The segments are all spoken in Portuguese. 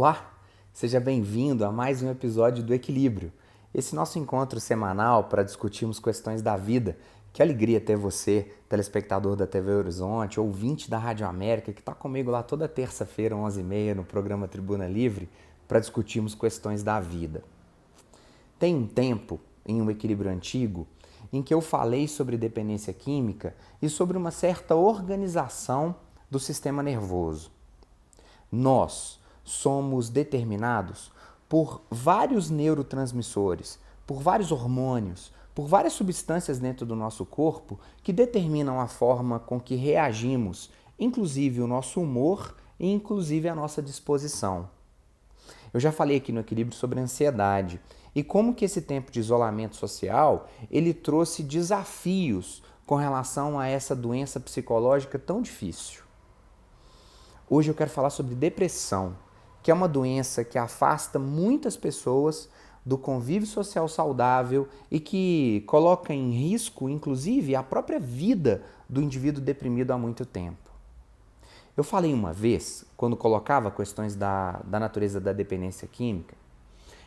Olá, seja bem-vindo a mais um episódio do Equilíbrio, esse nosso encontro semanal para discutirmos questões da vida. Que alegria ter você, telespectador da TV Horizonte, ouvinte da Rádio América, que está comigo lá toda terça-feira, 11h30, no programa Tribuna Livre, para discutirmos questões da vida. Tem um tempo, em um equilíbrio antigo, em que eu falei sobre dependência química e sobre uma certa organização do sistema nervoso. Nós somos determinados por vários neurotransmissores, por vários hormônios, por várias substâncias dentro do nosso corpo que determinam a forma com que reagimos, inclusive o nosso humor e inclusive a nossa disposição. Eu já falei aqui no Equilíbrio sobre ansiedade e como que esse tempo de isolamento social, ele trouxe desafios com relação a essa doença psicológica tão difícil. Hoje eu quero falar sobre depressão, que é uma doença que afasta muitas pessoas do convívio social saudável e que coloca em risco, inclusive, a própria vida do indivíduo deprimido há muito tempo. Eu falei uma vez, quando colocava questões da natureza da dependência química,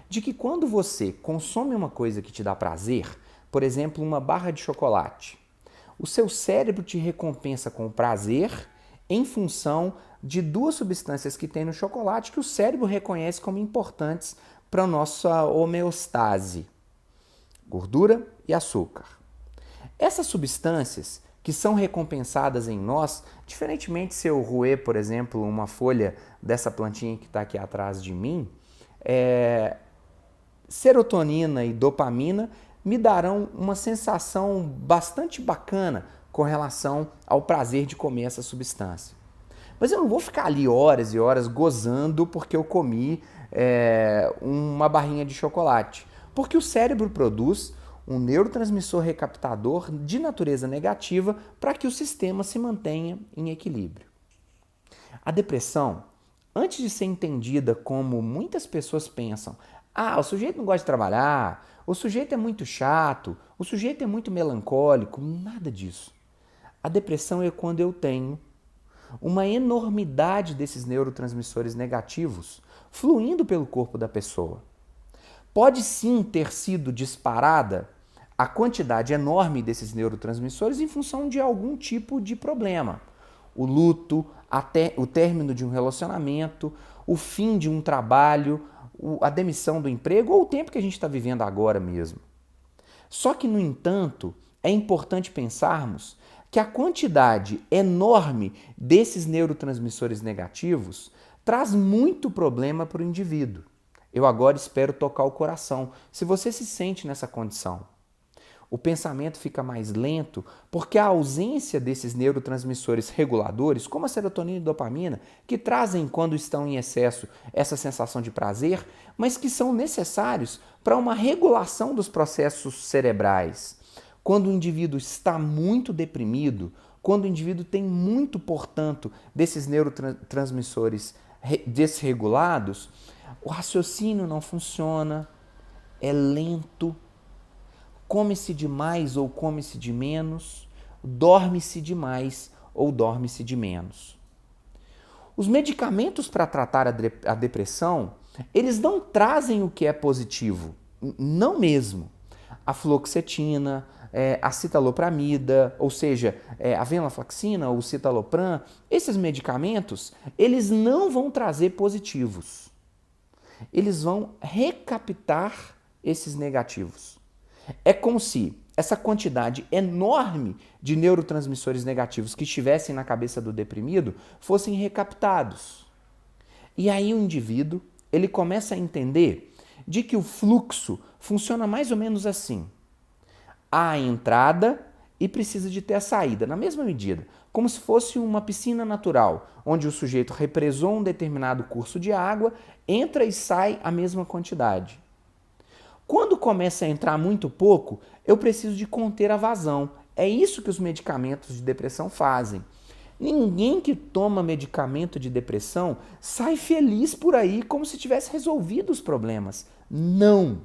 de que quando você consome uma coisa que te dá prazer, por exemplo, uma barra de chocolate, o seu cérebro te recompensa com prazer em função de duas substâncias que tem no chocolate que o cérebro reconhece como importantes para a nossa homeostase: gordura e açúcar. Essas substâncias que são recompensadas em nós, diferentemente se eu roer, por exemplo, uma folha dessa plantinha que está aqui atrás de mim, serotonina e dopamina me darão uma sensação bastante bacana com relação ao prazer de comer essa substância. Mas eu não vou ficar ali horas e horas gozando porque eu comi uma barrinha de chocolate. Porque o cérebro produz um neurotransmissor recaptador de natureza negativa para que o sistema se mantenha em equilíbrio. A depressão, antes de ser entendida como muitas pessoas pensam, o sujeito não gosta de trabalhar, o sujeito é muito chato, o sujeito é muito melancólico, nada disso. A depressão é quando eu tenho uma enormidade desses neurotransmissores negativos fluindo pelo corpo da pessoa. Pode sim ter sido disparada a quantidade enorme desses neurotransmissores em função de algum tipo de problema. O luto, o término de um relacionamento, o fim de um trabalho, a demissão do emprego ou o tempo que a gente está vivendo agora mesmo. Só que, no entanto, é importante pensarmos que a quantidade enorme desses neurotransmissores negativos traz muito problema para o indivíduo. Eu agora espero tocar o coração, se você se sente nessa condição. O pensamento fica mais lento porque a ausência desses neurotransmissores reguladores, como a serotonina e a dopamina, que trazem, quando estão em excesso, essa sensação de prazer, mas que são necessários para uma regulação dos processos cerebrais. Quando o indivíduo está muito deprimido, quando o indivíduo tem muito, portanto, desses neurotransmissores desregulados, o raciocínio não funciona, é lento, come-se demais ou come-se de menos, dorme-se demais ou dorme-se de menos. Os medicamentos para tratar a depressão, eles não trazem o que é positivo, não mesmo. A fluoxetina, a citalopramida, ou seja, a venlafaxina ou o citalopram, esses medicamentos, eles não vão trazer positivos. Eles vão recaptar esses negativos. É como se essa quantidade enorme de neurotransmissores negativos que estivessem na cabeça do deprimido fossem recaptados. E aí o indivíduo, ele começa a entender de que o fluxo funciona mais ou menos assim. Há a entrada e precisa de ter a saída, na mesma medida, como se fosse uma piscina natural, onde o sujeito represou um determinado curso de água, entra e sai a mesma quantidade. Quando começa a entrar muito pouco, eu preciso de conter a vazão. É isso que os medicamentos de depressão fazem. Ninguém que toma medicamento de depressão sai feliz por aí como se tivesse resolvido os problemas. Não!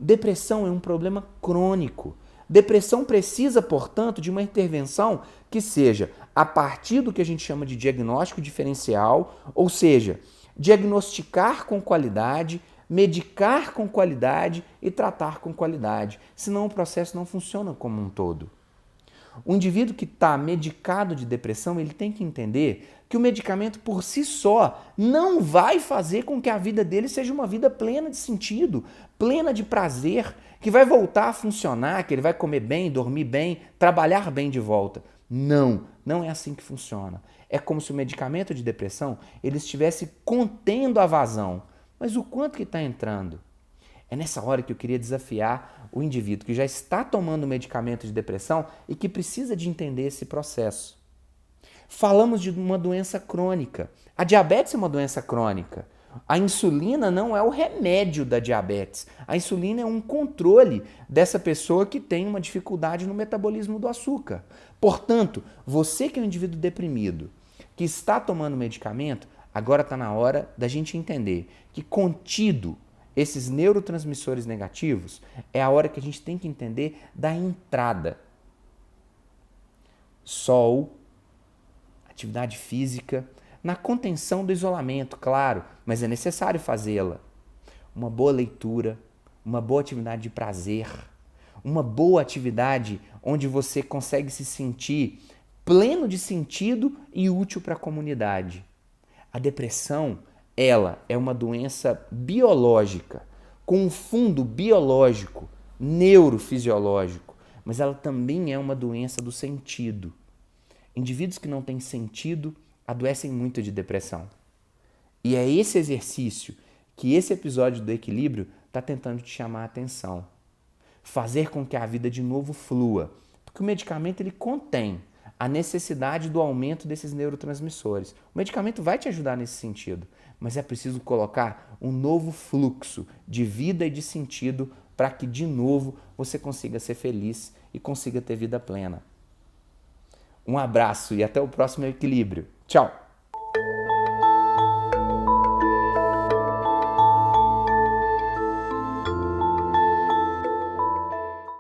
Depressão é um problema crônico. Depressão precisa, portanto, de uma intervenção que seja a partir do que a gente chama de diagnóstico diferencial, ou seja, diagnosticar com qualidade, medicar com qualidade e tratar com qualidade. Senão o processo não funciona como um todo. O indivíduo que está medicado de depressão, ele tem que entender que o medicamento por si só não vai fazer com que a vida dele seja uma vida plena de sentido, plena de prazer, que vai voltar a funcionar, que ele vai comer bem, dormir bem, trabalhar bem de volta. Não, não é assim que funciona. É como se o medicamento de depressão ele estivesse contendo a vazão. Mas o quanto que está entrando? É nessa hora que eu queria desafiar o indivíduo que já está tomando medicamento de depressão e que precisa de entender esse processo. Falamos de uma doença crônica. A diabetes é uma doença crônica. A insulina não é o remédio da diabetes. A insulina é um controle dessa pessoa que tem uma dificuldade no metabolismo do açúcar. Portanto, você que é um indivíduo deprimido, que está tomando medicamento, agora está na hora da gente entender que contido esses neurotransmissores negativos, é a hora que a gente tem que entender da entrada. Sol, atividade física, na contenção do isolamento, claro, mas é necessário fazê-la. Uma boa leitura, uma boa atividade de prazer, uma boa atividade onde você consegue se sentir pleno de sentido e útil para a comunidade. A depressão, ela é uma doença biológica, com um fundo biológico, neurofisiológico, mas ela também é uma doença do sentido. Indivíduos que não têm sentido adoecem muito de depressão. E é esse exercício que esse episódio do Equilíbrio está tentando te chamar a atenção. Fazer com que a vida de novo flua, porque o medicamento ele contém a necessidade do aumento desses neurotransmissores. O medicamento vai te ajudar nesse sentido, mas é preciso colocar um novo fluxo de vida e de sentido para que, de novo, você consiga ser feliz e consiga ter vida plena. Um abraço e até o próximo Equilíbrio. Tchau!